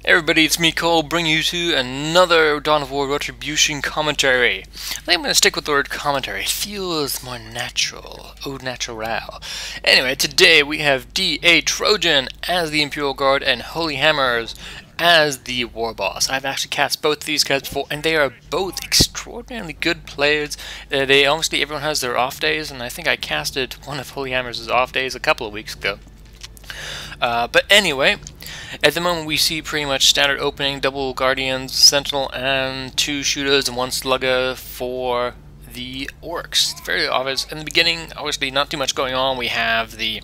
Everybody, it's me, Cole, bringing you to another Dawn of War Retribution commentary. I think I'm going to stick with the word commentary. It feels more natural. Au natural. Anyway, today we have DA Trojan as the Imperial Guard and Holyhammer as the War Boss. I've actually cast both these guys before, and they are both extraordinarily good players. Obviously, everyone has their off days, and I think I casted one of Holyhammer's off days a couple of weeks ago. But anyway, at the moment we see pretty much standard opening, double Guardians, Sentinel, and 2 shooters and 1 slugger for the Orcs. It's very obvious. In the beginning, obviously not too much going on. We have the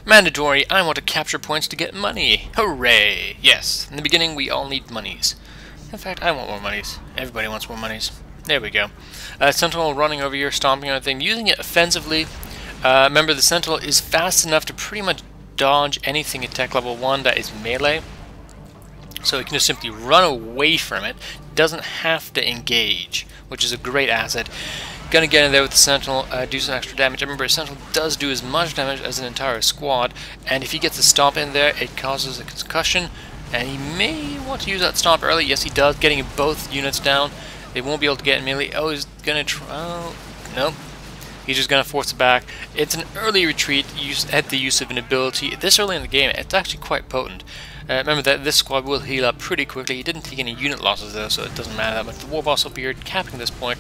mandatory, I want to capture points to get money. Hooray! Yes, in the beginning we all need monies. In fact, I want more monies. Everybody wants more monies. There we go. Sentinel running over here, stomping on thing, using it offensively. Remember, the Sentinel is fast enough to pretty much dodge anything at tech level 1 that is melee. So it can just simply run away from it. Doesn't have to engage, which is a great asset. Gonna get in there with the Sentinel, do some extra damage. Remember, Sentinel does do as much damage as an entire squad, and if he gets a stomp in there, it causes a concussion, and he may want to use that stomp early. Yes, he does, getting both units down. They won't be able to get in melee. Oh, he's gonna try. Oh, nope. He's just going to force it back. It's an early retreat at the use of an ability. This early in the game, it's actually quite potent. Remember that this squad will heal up pretty quickly. He didn't take any unit losses though, so it doesn't matter that much. The War Boss will be here capping this point.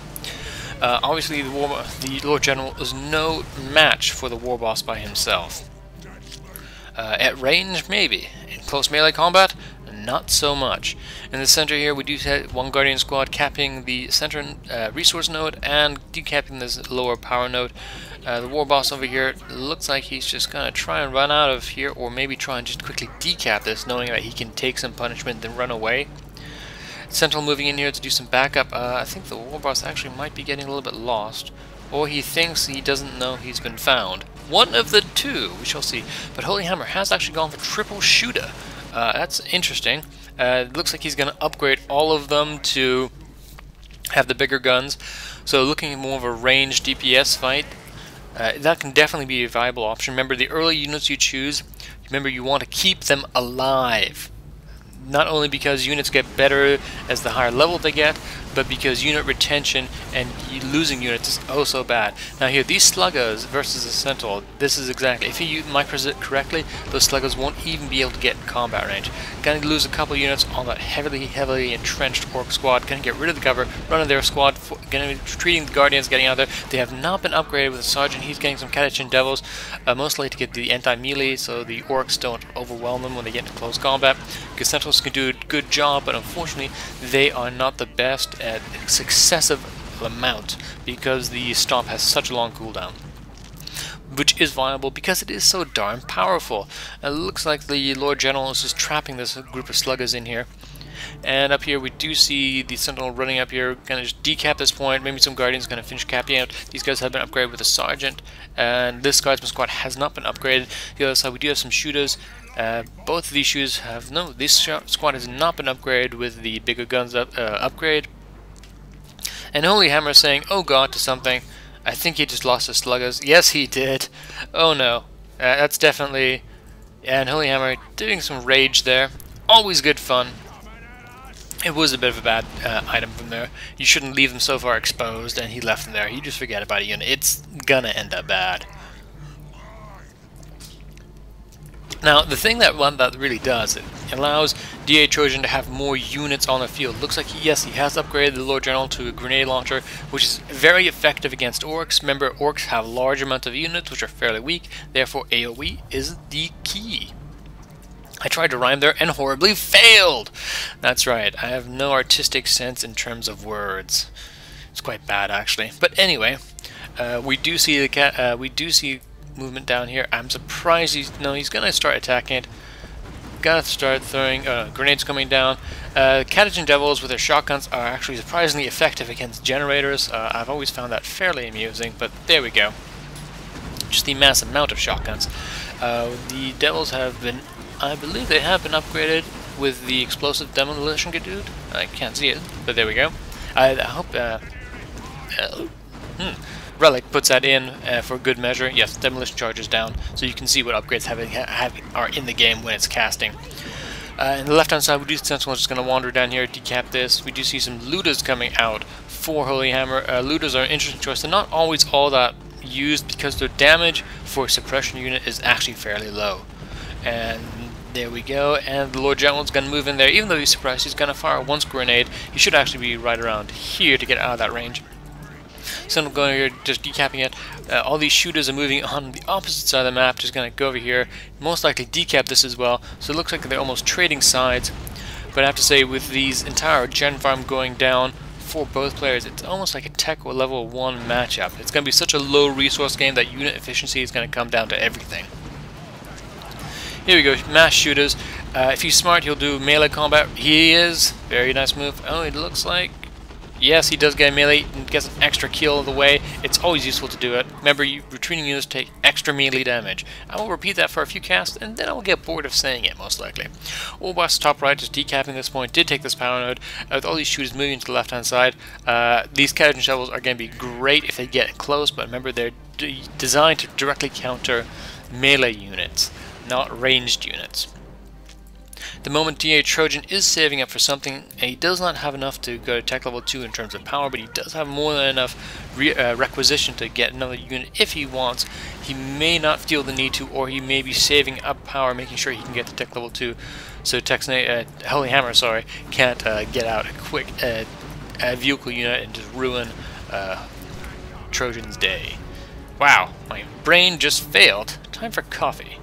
Obviously, the Lord General is no match for the War Boss by himself. At range, maybe. In close melee combat, not so much. In the center here, we do have 1 Guardian squad capping the center resource node and decapping this lower power node. The War Boss over here looks like he's just gonna try and run out of here, or maybe try and just quickly decap this, knowing that he can take some punishment then run away. Sentinel moving in here to do some backup. I think the War Boss actually might be getting a little bit lost, or he thinks he doesn't know he's been found. One of the two, we shall see. But Holyhammer has actually gone for triple shooter. That's interesting. It looks like he's going to upgrade all of them to have the bigger guns. So looking at more of a ranged DPS fight, that can definitely be a viable option. Remember, the early units you choose, remember you want to keep them alive. Not only because units get better as the higher level they get, but because unit retention and losing units is oh so bad. Now here, these sluggers versus the Sentinel, this is exactly, if you micros it correctly, those sluggers won't even be able to get in combat range. Gonna lose a couple units on that heavily entrenched Orc squad, gonna get rid of the cover, run in their squad, gonna be treating the Guardians, getting out there. They have not been upgraded with a Sergeant, he's getting some Catachin Devils, mostly to get the anti-melee so the Orcs don't overwhelm them when they get into close combat, because Sentinels can do a good job, but unfortunately they are not the best at successive amount because the stomp has such a long cooldown, which is viable because it is so darn powerful. It looks like the Lord General is just trapping this group of sluggers in here. And up here we do see the Sentinel running up here, gonna just decap this point. Maybe some Guardians gonna finish capping out. These guys have been upgraded with a Sergeant, and this Guardsman squad has not been upgraded. The other side we do have some shooters. Both of these shooters have no. This squad has not been upgraded with the bigger guns upgrade. And Holyhammer saying, "Oh God," to something. I think he just lost his sluggers. Yes, he did. Oh no, that's definitely. And Holyhammer doing some rage there. Always good fun. It was a bit of a bad item from there. You shouldn't leave them so far exposed, and he left them there. You just forget about a unit. It's gonna end up bad. Now, the thing that really does, it allows DA Trojan to have more units on the field. Looks like, yes, he has upgraded the Lord General to a grenade launcher, which is very effective against Orcs. Remember, Orcs have large amounts of units, which are fairly weak. Therefore, AoE is the key. I tried to rhyme there and horribly failed! That's right, I have no artistic sense in terms of words. It's quite bad, actually. But anyway, we do see movement down here. I'm surprised he's gonna start attacking it. Gotta start throwing grenades coming down. Catachin Devils with their shotguns are actually surprisingly effective against generators. I've always found that fairly amusing, but there we go. Just the massive amount of shotguns. The Devils have been, I believe they have been upgraded with the explosive demolition dude. I can't see it, but there we go. I hope Relic puts that in for good measure. Yes, demolition charge is down, so you can see what upgrades are in the game when it's casting. In the left-hand side, we do see Sentinel just going to wander down here, decap this. We do see some looters coming out for Holyhammer. Looters are an interesting choice. They're not always all that used because their damage for suppression unit is actually fairly low. And there we go, and the Lord General's going to move in there. Even though he's suppressed, he's going to fire one grenade. He should actually be right around here to get out of that range. So I'm going here, just decapping it. All these shooters are moving on the opposite side of the map. Just going to go over here, most likely decap this as well. So it looks like they're almost trading sides. But I have to say, with these entire gen farm going down for both players, it's almost like a tech or level 1 matchup. It's going to be such a low resource game that unit efficiency is going to come down to everything. Here we go, mass shooters. If he's smart, he'll do melee combat. He is. Very nice move. Oh, it looks like... Yes, he does get a melee and gets an extra kill of the way. It's always useful to do it. Remember, retreating units take extra melee damage. I will repeat that for a few casts, and then I will get bored of saying it, most likely. Warboss top right, just decapping this point, did take this power node. With all these shooters moving to the left-hand side, these Cajun shovels are going to be great if they get close, but remember, they're designed to directly counter melee units, not ranged units. The moment DA Trojan is saving up for something, and he does not have enough to go to tech level 2 in terms of power, but he does have more than enough requisition to get another unit if he wants. He may not feel the need to, or he may be saving up power, making sure he can get to tech level 2, so Holyhammer, sorry, can't get out a quick vehicle unit and just ruin Trojan's day. Wow, my brain just failed. Time for coffee.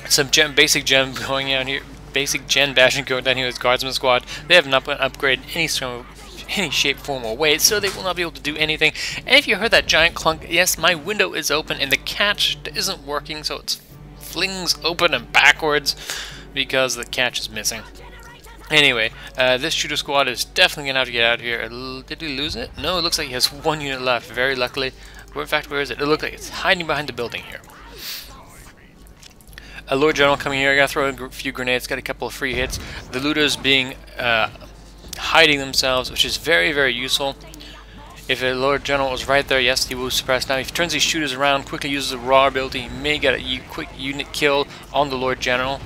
Some basic gem going down here. Basic gen bashing going down here with Guardsman Squad. They have not been upgraded in any shape, form, or way, so they will not be able to do anything. And if you heard that giant clunk, yes, my window is open and the catch isn't working, so it flings open and backwards because the catch is missing. Anyway, this shooter squad is definitely going to have to get out of here. Did he lose it? No, it looks like he has one unit left, very luckily. In fact, where is it? It looks like it's hiding behind the building here. A Lord General coming here, I gotta throw a few grenades, got a couple of free hits. The looters being hiding themselves, which is very, very useful. If a Lord General was right there, yes, he will suppress. Now, if he turns these shooters around, quickly uses a raw ability, he may get a quick unit kill on the Lord General.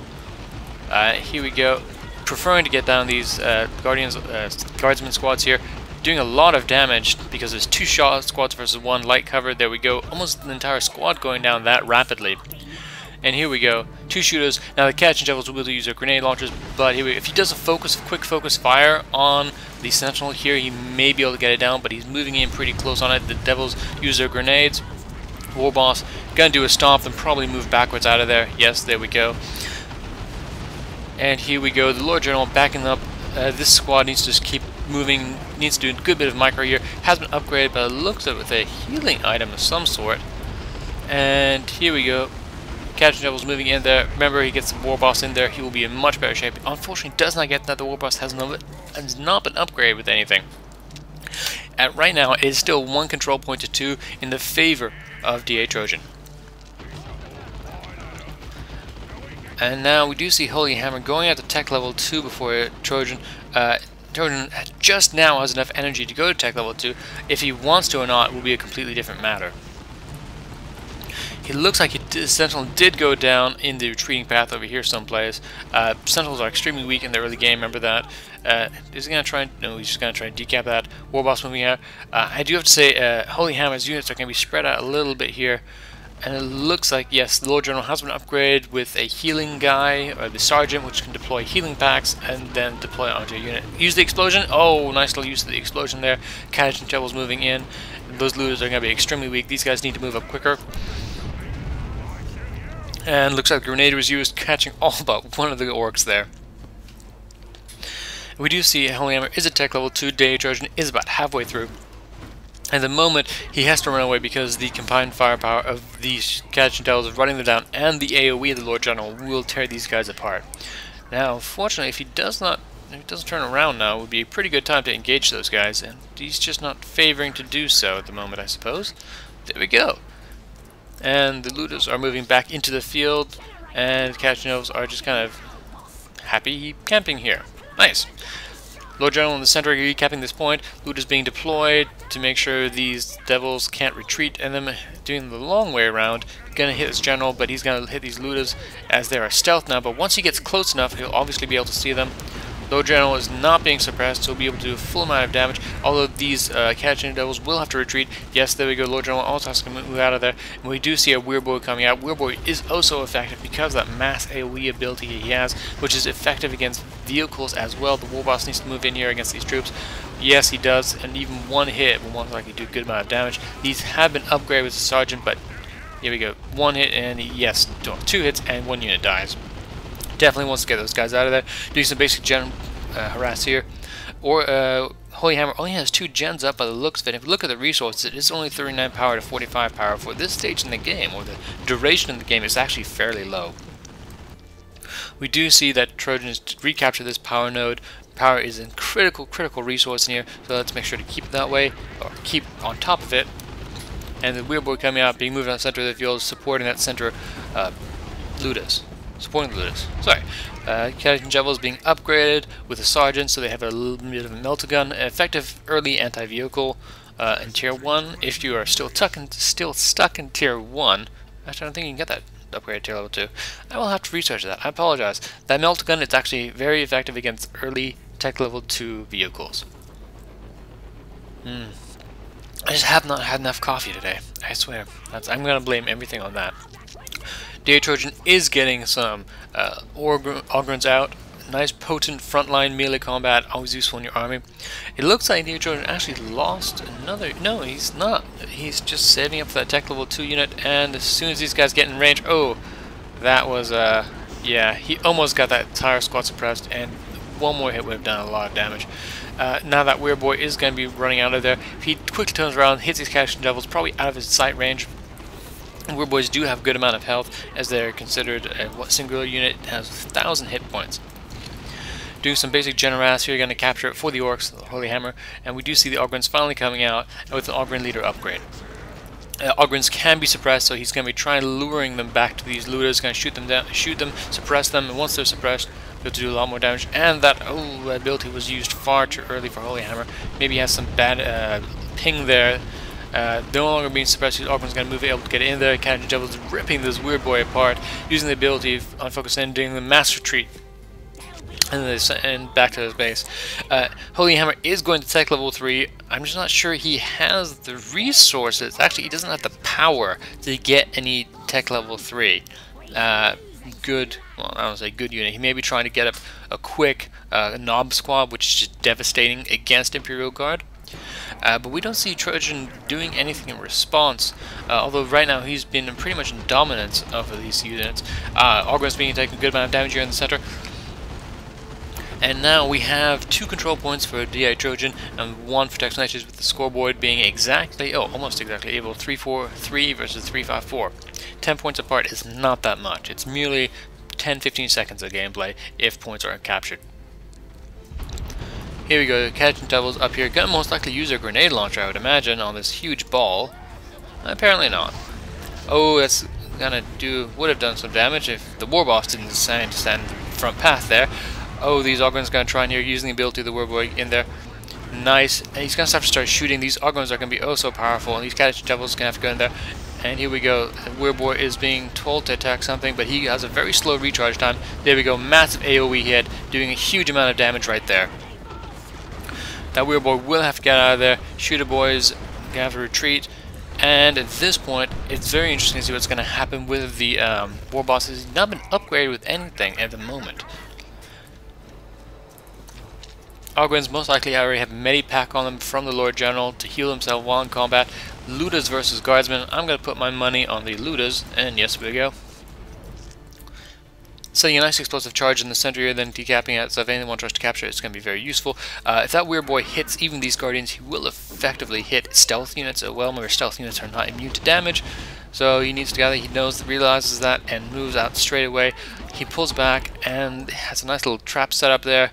Here we go. Preferring to get down these Guardsman squads here. Doing a lot of damage because there's 2 shot squads versus 1 light cover. There we go. Almost an entire squad going down that rapidly. And here we go, 2 shooters. Now the Cajun Devils will be able to use their grenade launchers, but here if he does a quick focus fire on the Sentinel here, he may be able to get it down, but he's moving in pretty close on it. The Devils use their grenades. Warboss gonna do a stomp and probably move backwards out of there. Yes, there we go. And here we go, the Lord General backing up. This squad needs to just keep moving, needs to do a good bit of micro here. Has been upgraded, but it looks like with a healing item of some sort. And here we go. Cajun Devil's moving in there. Remember, he gets the Warboss in there, he will be in much better shape. Unfortunately, does not get that. The Warboss has not been upgraded with anything. And right now, it is still 1 control point to 2 in the favor of DA Trojan. And now we do see Holyhammer going out to tech level 2 before Trojan. Trojan just now has enough energy to go to tech level 2. If he wants to or not will be a completely different matter. It looks like Sentinel did go down in the retreating path over here someplace. Sentinels are extremely weak in the early game, remember that. Is he going to try and... No, he's just going to try and decap that. Warboss moving out. I do have to say, Holyhammer's units are going to be spread out a little bit here. And it looks like, yes, the Lord General has been upgraded with a healing guy, or the Sergeant, which can deploy healing packs, and then deploy onto a unit. Use the explosion. Oh, nice little use of the explosion there. Cajun Devils moving in. Those looters are going to be extremely weak. These guys need to move up quicker. And looks like the grenade was used, catching all but one of the orcs there. We do see Holyhammer is at tech level 2, DA Trojan is about halfway through. At the moment, he has to run away because the combined firepower of these Cajun Devils is running them down, and the AoE of the Lord General will tear these guys apart. Now, unfortunately, if he doesn't turn around now, it would be a pretty good time to engage those guys, and he's just not favoring to do so at the moment, I suppose. There we go. And the looters are moving back into the field, and the Cajun Devils are just kind of happy camping here. Nice. Lord General in the center recapping this point. Loot is being deployed to make sure these devils can't retreat, and then doing the long way around. Gonna hit his general, but he's gonna hit these looters as they are stealth now. But once he gets close enough, he'll obviously be able to see them. Lord General is not being suppressed, so he'll be able to do a full amount of damage. Although these catching devils will have to retreat. Yes, there we go. Lord General also has to move out of there. And we do see a Weird Boy coming out. Weird Boy is also effective because of that mass AoE ability he has, which is effective against vehicles as well. The War Boss needs to move in here against these troops. Yes, he does, and even one hit will most likely do a good amount of damage. These have been upgraded with the Sergeant, but here we go. One hit, and yes, 2 hits, and 1 unit dies. Definitely wants to get those guys out of there. Doing some basic gen harass here. Or Holyhammer only has 2 gens up by the looks of it. If you look at the resources, it is only 39 power to 45 power. For this stage in the game, or the duration of the game, is actually fairly low. We do see that Trojans recapture this power node. Power is a critical resource in here, so let's make sure to keep it that way, or keep on top of it. And the Weird Boy coming out, being moved on the center of the field, supporting that center looters. Supporting the looters. Sorry. Catching Javelins being upgraded with a Sergeant, so they have a little bit of a melta-gun, an effective early anti-vehicle in Tier 1. If you are still stuck in Tier 1, actually I don't think you can get that upgraded Tier Level 2. I will have to research that. I apologize. That melta-gun is actually very effective against early Tech Level 2 vehicles. I just have not had enough coffee today. I swear. I'm going to blame everything on that. DA Trojan is getting some Ogrons out. Nice potent frontline melee combat, always useful in your army. It looks like DA Trojan actually lost another... No, he's not. He's just saving up for that Tech Level 2 unit, and as soon as these guys get in range... Oh, that was... yeah, he almost got that entire squad suppressed, and one more hit would have done a lot of damage. Now that Weird Boy is going to be running out of there, if he quickly turns around, hits these catching devils, probably out of his sight range. Weird Boys do have a good amount of health, as they're considered a singular unit has 1,000 hit points. Doing some basic generas here, going to capture it for the Orcs, the Holyhammer, and we do see the Ogrons finally coming out with an Ogron leader upgrade. Ogrons can be suppressed, so he's going to be trying luring them back to these looters, going to shoot them down, suppress them, and once they're suppressed, they'll do a lot more damage. And that ability was used far too early for Holyhammer. Maybe he has some bad ping there. They're no longer being suppressed. These Ogrons going to move, able to get in there. Catching Devils ripping this Weird Boy apart, using the ability on focus and doing the mass retreat. And back to his base. Holyhammer is going to Tech Level 3. I'm just not sure he has the resources. Actually, he doesn't have the power to get any Tech Level 3. Good, well, I don't say good unit. He may be trying to get up a quick Knob Squad, which is just devastating against Imperial Guard. But we don't see Trojan doing anything in response, although right now he's been pretty much in dominance over these units. Ogrons being taking a good amount of damage here in the center. And now we have 2 control points for DA Trojan and 1 for Tech Snipers, with the scoreboard being exactly, almost exactly able, 3-4-3 versus 3-5-4. 10 points apart is not that much. It's merely 10-15 seconds of gameplay if points are captured. Here we go, Catching Devils up here. Gonna most likely use a grenade launcher, I would imagine, on this huge ball. Apparently not. Oh, that's gonna would have done some damage if the War Boss didn't decide to stand in the front path there. Oh, these Ogrons going to try and here, using the ability of the Weird Boy in there. Nice. And he's going to have to start shooting. These Ogrons are going to be oh so powerful, and these Catching Devils are going to have to go in there. And here we go. The Weird Boy is being told to attack something, but he has a very slow recharge time. There we go. Massive AoE hit, doing a huge amount of damage right there. That Weird Boy will have to get out of there. Shooter Boys going to have to retreat. And at this point, it's very interesting to see what's going to happen with the War Boss. He's not been upgraded with anything at the moment. Ogrons most likely already have Medipack on them from the Lord General to heal himself while in combat. Looters versus Guardsmen. I'm going to put my money on the Looters, and yes, we go. Setting a nice explosive charge in the center here, then decapping it, so if anyone tries to capture it, it's going to be very useful. If that Weird Boy hits even these Guardians, he will effectively hit stealth units as well. Remember, stealth units are not immune to damage, so he needs to gather. He realizes that, and moves out straight away. He pulls back, and has a nice little trap set up there.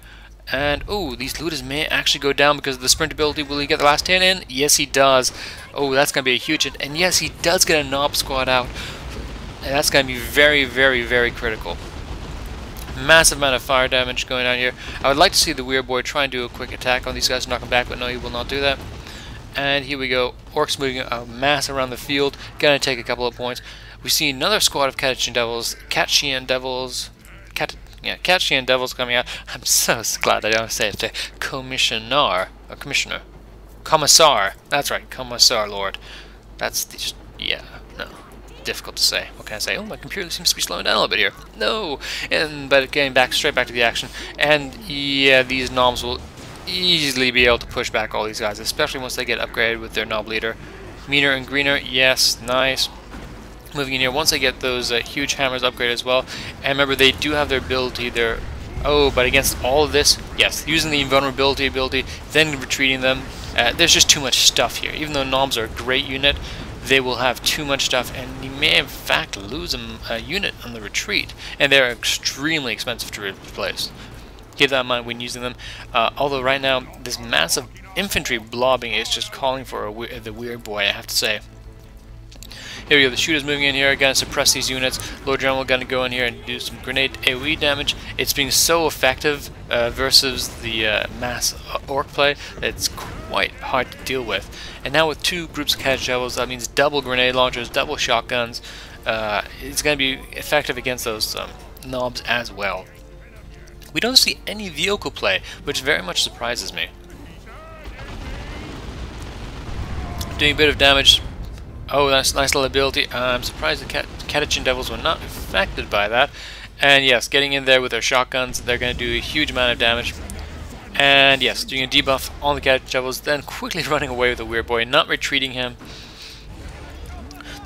And, oh, these looters may actually go down because of the sprint ability. Will he get the last hit in? Yes, he does. Oh, that's going to be a huge hit. And yes, he does get a Knob Squad out. And that's going to be very, very, very critical. Massive amount of fire damage going on here. I would like to see the Weird Boy try and do a quick attack on these guys, knock them back, but no, he will not do that. And here we go. Orcs moving a mass around the field. Gonna take a couple of points. We see another squad of Catchian Devils coming out. I'm so glad I don't say it. Commissioner. Commissar. That's right, Commissar Lord. That's just, yeah, no. Difficult to say. What can I say? Oh, my computer seems to be slowing down a little bit here. No! But getting back straight back to the action. And yeah, these knobs will easily be able to push back all these guys, especially once they get upgraded with their knob leader. Meaner and greener, yes, nice. Moving in here, once they get those huge hammers upgraded as well. And remember, they do have their ability there. Oh, but against all of this, yes, using the invulnerability ability, then retreating them. There's just too much stuff here. Even though knobs are a great unit, they will have too much stuff, and you may in fact lose a unit on the retreat. And they're extremely expensive to replace. Keep that in mind when using them. Although right now, this massive infantry blobbing is just calling for the Weird Boy, I have to say. Here we go, the shooters moving in here, gonna suppress these units. Lord General gonna go in here and do some grenade AoE damage. It's being so effective versus the mass orc play that it's quite hard to deal with. And now with two groups of Catch Devils, that means double grenade launchers, double shotguns. It's gonna be effective against those knobs as well. We don't see any vehicle play, which very much surprises me. Doing a bit of damage. Oh, that's a nice little ability. I'm surprised the Catachin Devils were not affected by that. And yes, getting in there with their shotguns, they're going to do a huge amount of damage. And yes, doing a debuff on the Catachin Devils, then quickly running away with the Weird Boy, not retreating him.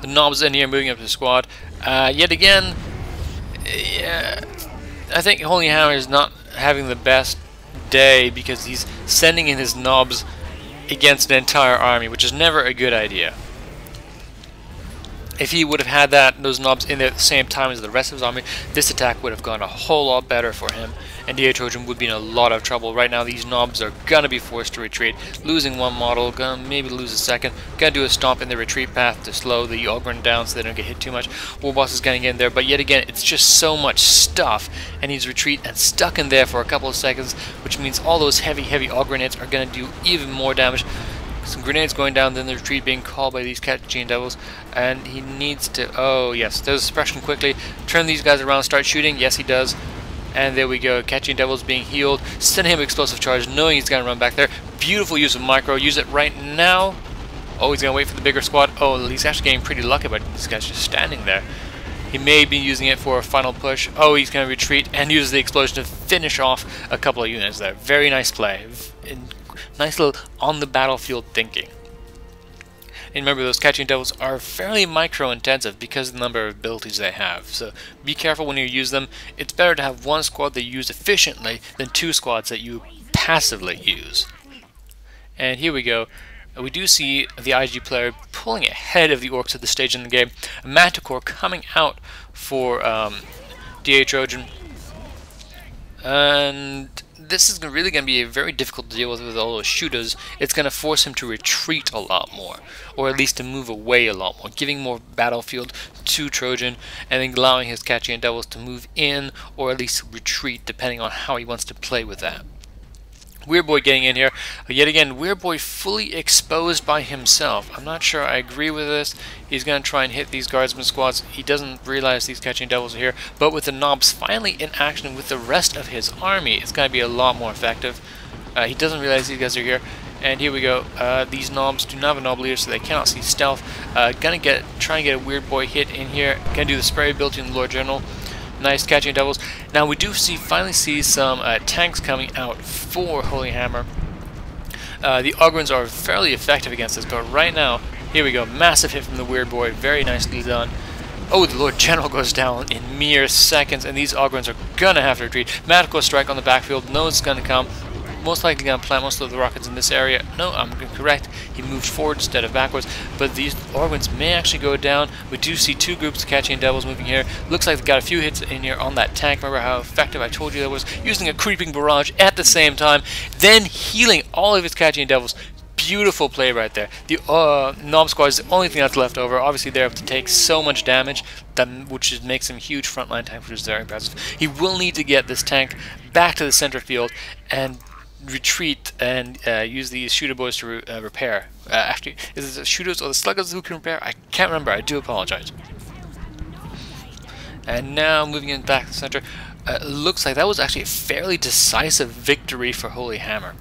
The knobs in here moving up to the squad. Yet again, yeah, I think Holyhammer is not having the best day because he's sending in his knobs against an entire army, which is never a good idea. If he would have had those knobs in there at the same time as the rest of his army, this attack would have gone a whole lot better for him, and DA Trojan would be in a lot of trouble. Right now, these knobs are gonna be forced to retreat, losing one model, gonna maybe lose a second, gonna do a stomp in the retreat path to slow the Ogryn down so they don't get hit too much. Warboss is getting in there, but yet again, it's just so much stuff, and he's retreat and stuck in there for a couple of seconds, which means all those heavy Ogryn hits are gonna do even more damage. Some grenades going down, then the retreat being called by these Catachin Devils, and he needs to, oh yes, there's a suppression quickly, turn these guys around, start shooting, yes he does, and there we go, Catachin Devils being healed, send him explosive charge, knowing he's going to run back there, beautiful use of micro, use it right now, oh he's going to wait for the bigger squad, oh he's actually getting pretty lucky, but this guy's just standing there. He may be using it for a final push, oh he's going to retreat and use the explosion to finish off a couple of units there, very nice play. Nice little on the battlefield thinking. And remember, those Catching Devils are fairly micro-intensive because of the number of abilities they have. So be careful when you use them. It's better to have one squad that you use efficiently than two squads that you passively use. And here we go. We do see the IG player pulling ahead of the Orcs at this stage in the game. A Manticore coming out for DA Trojan. And this is really going to be very difficult to deal with all those shooters. It's going to force him to retreat a lot more, or at least to move away a lot more, giving more battlefield to Trojan, and then allowing his Catchian Devils to move in, or at least retreat, depending on how he wants to play with that. Weird Boy getting in here. Yet again, Weird Boy fully exposed by himself. I'm not sure I agree with this. He's going to try and hit these guardsman squads. He doesn't realize these Catching Devils are here. But with the knobs finally in action with the rest of his army, it's going to be a lot more effective. He doesn't realize these guys are here. And here we go. These knobs do not have a knob leader, so they cannot see stealth. Try and get a Weird Boy hit in here. Gonna do the spray ability in the Lord General. Nice Catching Devils. Now we do finally see some tanks coming out for Holyhammer. The Ogryns are fairly effective against this, but right now, here we go, massive hit from the Weird Boy, very nicely done. Oh, the Lord General goes down in mere seconds, and these Ogryns are gonna have to retreat. Magical strike on the backfield, knows it's gonna come. Most likely going to plant most of the rockets in this area. No, I'm correct. He moved forward instead of backwards. But these Ogryns may actually go down. We do see two groups of Catching Devils moving here. Looks like they got a few hits in here on that tank. Remember how effective I told you that was? Using a creeping barrage at the same time. Then healing all of his Catching Devils. Beautiful play right there. The Knob Squad is the only thing that's left over. Obviously, they're able to take so much damage, which makes him a huge frontline tank, which is very impressive. He will need to get this tank back to the center field and retreat and use these shooter boys to repair. Actually, is it the shooters or the sluggers who can repair? I can't remember. I do apologize. And now moving in back to the center. Looks like that was actually a fairly decisive victory for Holyhammer.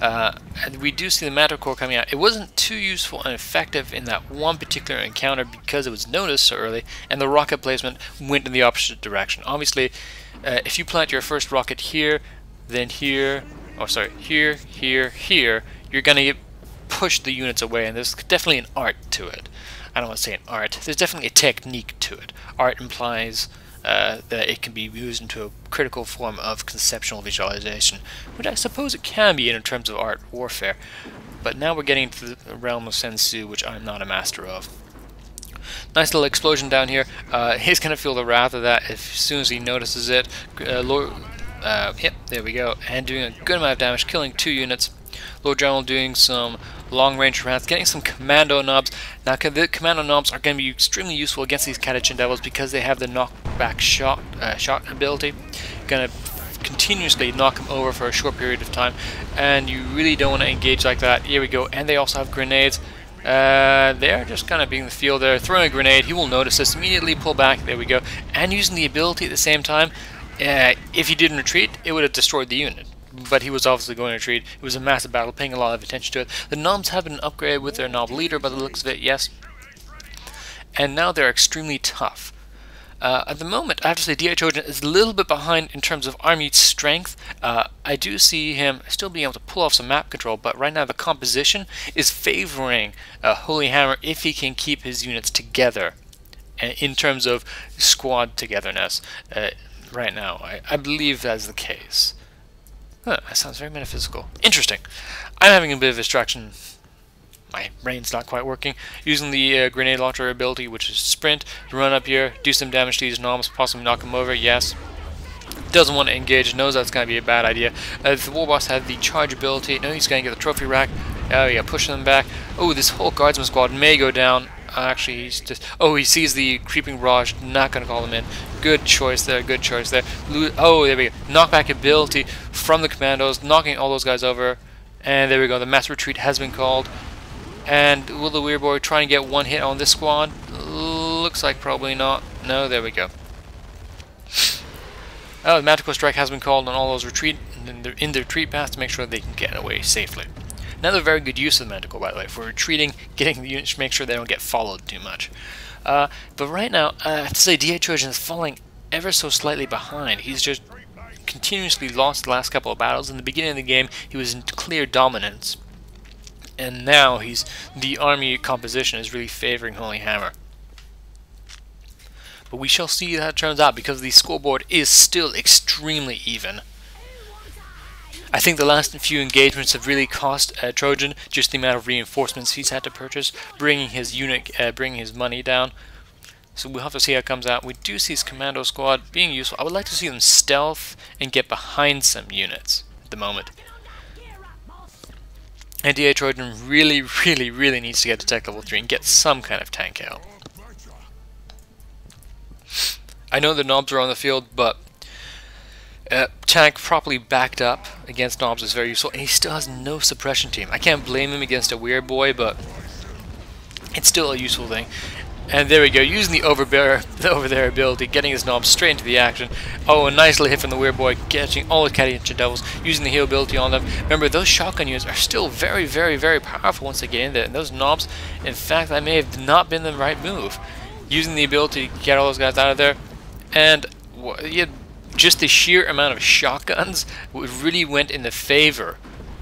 And we do see the Manticore Core coming out. It wasn't too useful and effective in that one particular encounter because it was noticed so early, and the rocket placement went in the opposite direction. Obviously, if you plant your first rocket here, then here, oh sorry, here, here, here, you're going to push the units away, and there's definitely an art to it. I don't want to say an art. There's definitely a technique to it. Art implies that it can be used into a critical form of conceptual visualization, which I suppose it can be in terms of art warfare. But now we're getting to the realm of Sensu, which I'm not a master of. Nice little explosion down here. He's going to feel the wrath of that as soon as he notices it. Yep, there we go. And doing a good amount of damage, killing 2 units. Lord General doing some long-range rounds, getting some commando knobs. Now, the commando knobs are going to be extremely useful against these Catachin Devils because they have the knockback shot ability. Going to continuously knock them over for a short period of time, and you really don't want to engage like that. Here we go, and they also have grenades. They're just kind of being in the field there, throwing a grenade. He will notice this, immediately pull back. There we go, and using the ability at the same time. If he didn't retreat, it would have destroyed the unit. But he was obviously going to retreat. It was a massive battle, paying a lot of attention to it. The knobs have been upgraded with their knob leader by the looks of it, yes. And now they're extremely tough. At the moment, I have to say DA Trojan is a little bit behind in terms of army strength. I do see him still being able to pull off some map control, but right now the composition is favoring Holyhammer if he can keep his units together in terms of squad togetherness. Right now, I believe that's the case. Huh, that sounds very metaphysical. Interesting. I'm having a bit of distraction. My brain's not quite working. Using the grenade launcher ability, which is sprint, to run up here, do some damage to these knobs, possibly knock them over, yes. Doesn't want to engage, knows that's going to be a bad idea. The war boss had the charge ability, knows he's going to get the trophy rack. Oh yeah, pushing them back. Oh, this whole guardsman squad may go down. Actually, he's just... Oh, he sees the creeping barrage. Not going to call him in. Good choice there. Good choice there. Oh, there we go. Knockback ability from the commandos, knocking all those guys over. And there we go. The mass retreat has been called. And will the Weird Boy try and get one hit on this squad? Looks like probably not. No, there we go. Oh, the Manticore Strike has been called on all those retreat in the retreat paths to make sure they can get away safely. Another very good use of the Manticore, by the way, for retreating, getting the units to make sure they don't get followed too much. But right now, I have to say DA Trojan is falling ever so slightly behind. He's just continuously lost the last couple of battles. In the beginning of the game, he was in clear dominance. And now the army composition is really favoring Holyhammer. But we shall see how it turns out because the scoreboard is still extremely even. I think the last few engagements have really cost Trojan just the amount of reinforcements he's had to purchase, bringing his unit, bringing his money down. So we'll have to see how it comes out. We do see his commando squad being useful. I would like to see them stealth and get behind some units at the moment. And DA Trojan really needs to get to tech level 3 and get some kind of tank out. I know the knobs are on the field, but tank properly backed up against knobs is very useful, and he still has no suppression team. I can't blame him against a Weird Boy, but it's still a useful thing. And there we go, using the over there ability, getting his knobs straight into the action. Oh, a nice little hit from the Weird Boy, catching all the Catachin Devils, using the heal ability on them. Remember, those shotgun units are still very powerful once they get in there, and those knobs, in fact, that may have not been the right move. Using the ability to get all those guys out of there, and just the sheer amount of shotguns really went in the favor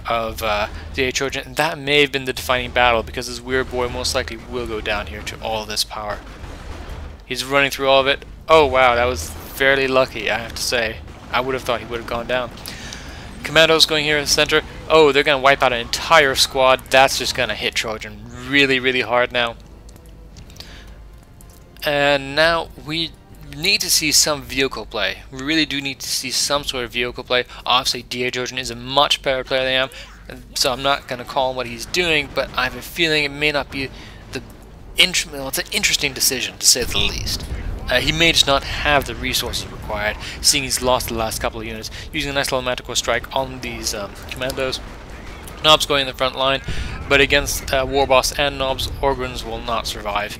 of DA Trojan, and that may have been the defining battle because this Weird Boy most likely will go down here to all this power. He's running through all of it. Oh wow, that was fairly lucky, I have to say. I would have thought he would have gone down. Commandos going here in the center. Oh, they're going to wipe out an entire squad. That's just going to hit Trojan really hard now. And now we need to see some vehicle play. We really do need to see some sort of vehicle play. Obviously, DA Trojan is a much better player than I am. so I'm not going to call him what he's doing, but I have a feeling it may not be the well, it's an interesting decision, to say the least. He may just not have the resources required, seeing he's lost the last couple of units. Using a nice little magical strike on these commandos. Knobs going in the front line, but against Warboss and Knobs, Ogrons will not survive.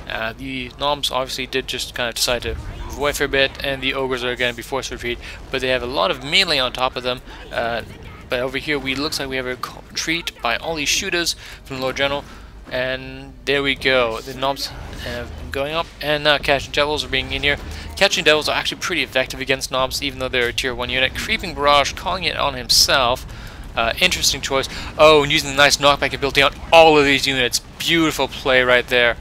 The Knobs obviously did just kind of decide to move away for a bit, and the Ogres are going to be forced to retreat, but they have a lot of melee on top of them. But over here, looks like we have a retreat by all these shooters from the Lord General. And there we go. The Knobs have been going up, and now Catching Devils are being in here. Catching Devils are actually pretty effective against Knobs, even though they're a tier 1 unit. Creeping Barrage calling it on himself. Interesting choice. Oh, and using the nice knockback ability on all of these units. Beautiful play right there.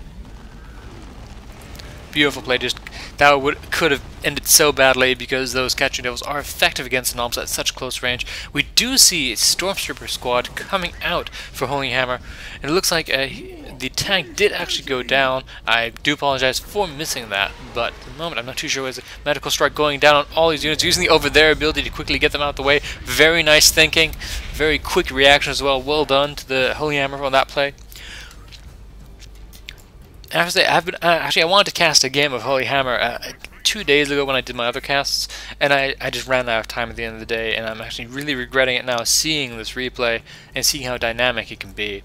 Beautiful play. Just that could have ended so badly because those Catching Devils are effective against the Knobs at such close range. We do see a Stormtrooper squad coming out for Holyhammer, and it looks like the tank did actually go down. I do apologize for missing that, but at the moment I'm not too sure. Was a medical strike going down on all these units, using the over there ability to quickly get them out of the way. Very nice thinking, very quick reaction as well. Well done to the Holyhammer on that play. I have to say, actually I wanted to cast a game of Holyhammer 2 days ago when I did my other casts, and I just ran out of time at the end of the day, and I'm actually really regretting it now, seeing this replay and seeing how dynamic it can be.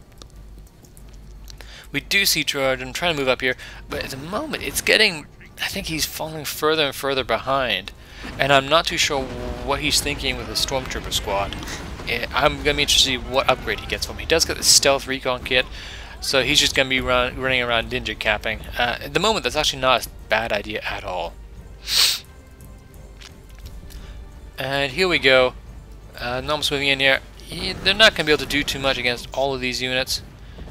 We do see Trojan trying to move up here, but at the moment it's getting, I think he's falling further and further behind, and I'm not too sure what he's thinking with his Stormtrooper squad. I'm going to be interested to see what upgrade he gets from him. He does get the Stealth Recon kit, so he's just going to be running around ninja capping. At the moment, that's actually not a bad idea at all. And here we go. Knobs moving in here. They're not going to be able to do too much against all of these units.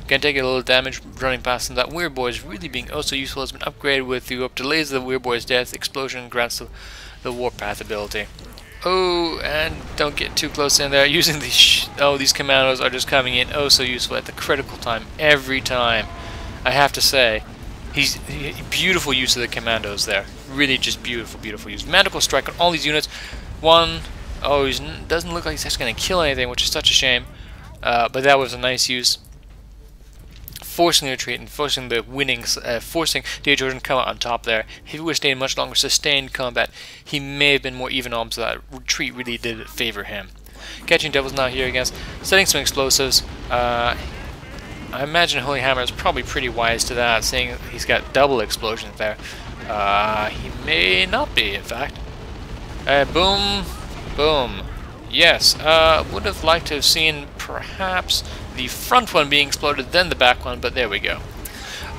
Going to take a little damage running past them. That Weird Boy is really being oh so useful. Has been upgraded with the warp. Delays the Weird Boy's death. Explosion grants the warp path ability. Oh, and don't get too close in there. Using these these commandos are just coming in oh so useful at the critical time every time. I have to say, beautiful use of the commandos there. Really just beautiful use. Magical strike on all these units. He doesn't look like he's actually going to kill anything, which is such a shame. But that was a nice use. Forcing the retreat and forcing the winnings, forcing DA Trojan to come out on top there. If he would have stayed much longer sustained combat, he may have been more even on, so that retreat really did favor him. Catching Devils now here against, setting some explosives. I imagine Holyhammer is probably pretty wise to that, seeing he's got double explosions there. He may not be, in fact. Boom, boom. Yes, would have liked to have seen perhaps the front one being exploded, then the back one, but there we go.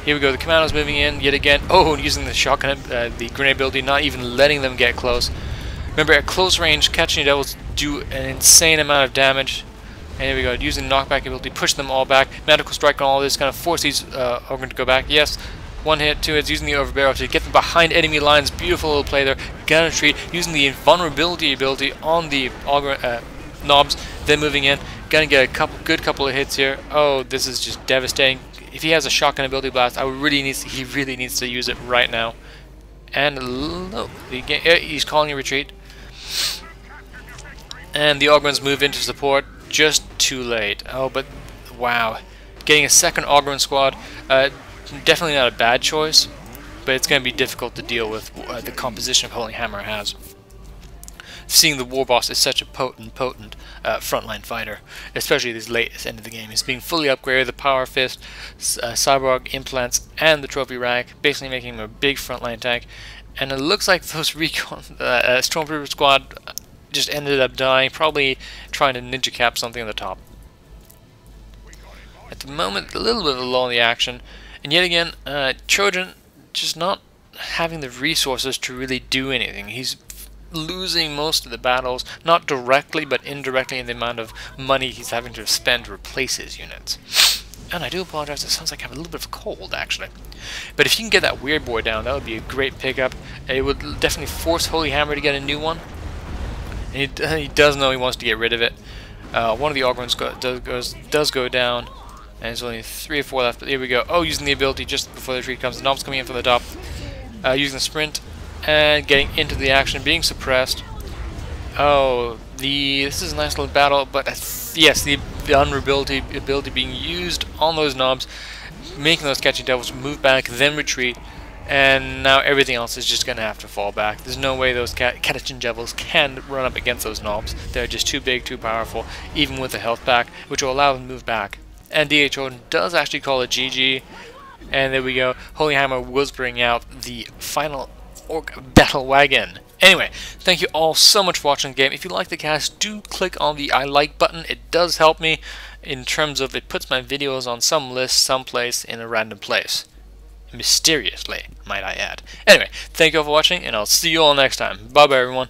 Here we go, the commandos moving in yet again. Oh, and using the shotgun, the grenade ability, not even letting them get close. Remember, at close range, Catching Devils do an insane amount of damage. And here we go, using knockback ability, push them all back. Medical strike on all this, kind of force these Ogre to go back. Yes, 1 hit, 2 hits, using the overbarrel to get them behind enemy lines. Beautiful little play there. Gun retreat, using the invulnerability ability on the Knobs, then moving in. Gonna get a good couple of hits here. Oh, this is just devastating. If he has a shotgun ability blast, he really needs to use it right now. And no, he's calling a retreat. And the Ogrons move into support. Just too late. Oh, but wow, getting a second Ogron squad. Definitely not a bad choice, but it's going to be difficult to deal with the composition of Holyhammer has. Seeing the Warboss is such a potent frontline fighter, especially this latest end of the game. He's being fully upgraded, the Power Fist, Cyborg implants, and the Trophy Rack, basically making him a big frontline tank. And it looks like those recon Stormtrooper squad just ended up dying, probably trying to ninja cap something at the top. At the moment, a little bit of a lull in the action, and yet again, Trojan just not having the resources to really do anything. He's losing most of the battles, not directly but indirectly, in the amount of money he's having to spend to replace his units. And I do apologize, it sounds like I have a little bit of a cold actually. But if you can get that Weird Boy down, that would be a great pickup. It would definitely force Holyhammer to get a new one. And he does know he wants to get rid of it. One of the Ogrons does go down, and there's only 3 or 4 left, but here we go. Oh, using the ability just before the retreat comes. The Knobs coming in from the top. Using the sprint and getting into the action, being suppressed. Oh, this is a nice little battle, but yes, the vulnerability being used on those knobs, making those catching devils move back, then retreat, and now everything else is just going to have to fall back. There's no way those catching devils can run up against those knobs. They're just too big, too powerful, even with a health pack, which will allow them to move back. And DA Trojan does actually call it GG. And there we go. Holyhammer was bringing out the final Orc Battle Wagon. Anyway, thank you all so much for watching the game. If you like the cast, do click on the I like button. It does help me in terms of it puts my videos on some list, someplace, in a random place. Mysteriously, might I add. Anyway, thank you all for watching, and I'll see you all next time. Bye-bye, everyone.